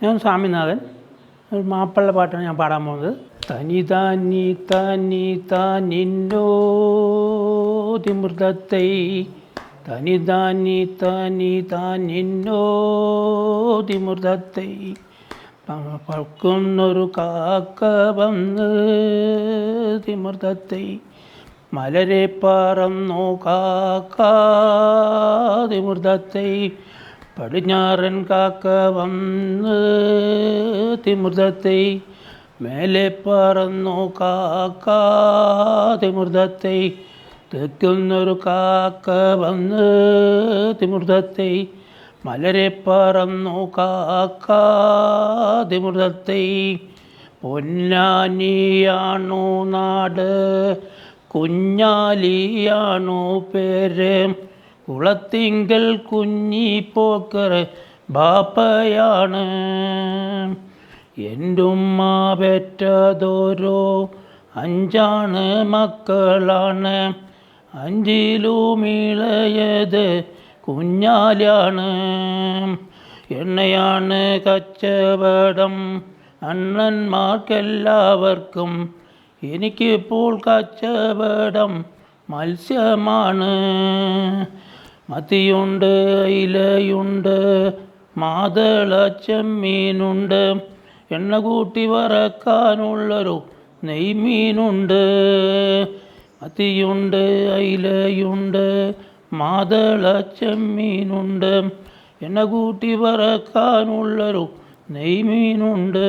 ഞാൻ സ്വാമിനാഥൻ. ഒരു മാപ്പിള പാട്ടാണ് ഞാൻ പാടാൻ പോകുന്നത്. തനി താനി താനി താനിന്നോ തിമൃതത്തൈ, തനി താനി താനി താനിന്നോ തിമൃതത്തൈ, പറക്കുന്നൊരു കാക്ക വന്ന് തിമൃതത്തൈ, മലരെ പറന്നു കാക്ക തിമൃതത്തൈ, പടിഞ്ഞാറൻ കാക്ക വന്ന് തിമൃതത്തൈ, മേലെ പറന്നു കാക്ക തിമൃതത്തൈ, തെക്കുന്നൊരു കാക്ക വന്ന് തിമൃതത്തൈ, മലരെ പറന്നു കാക്ക തിമൃതത്തൈ. പൊന്നാനിയാണു നാട്, കുഞ്ഞാലിയാണു പേര്, കുളത്തിങ്കൽ കുഞ്ഞിപ്പോക്കർ ബാപ്പയാണ്. എൻ്റുമ്മ പെറ്റതോരോ 5 മക്കളാണ്, 5ലും ഇളയത് കുഞ്ഞാലിയാണ്. എണ്ണയാണ് കച്ചവടം അണ്ണന്മാർക്കെല്ലാവർക്കും, എനിക്കിപ്പോൾ കച്ചവടം മത്സ്യമാണ്. മത്തിയുണ്ട്, അയിലയുണ്ട്, മാതള ചെമ്മീനുണ്ട്, എണ്ണ കൂട്ടി വറക്കാനുള്ളൊരു നെയ്മീനുണ്ട്. മത്തിയുണ്ട്, അയിലയുണ്ട്, മാതള ചെമ്മീനുണ്ട്, എണ്ണ കൂട്ടി വറക്കാനുള്ളൊരു നെയ്മീനുണ്ട്.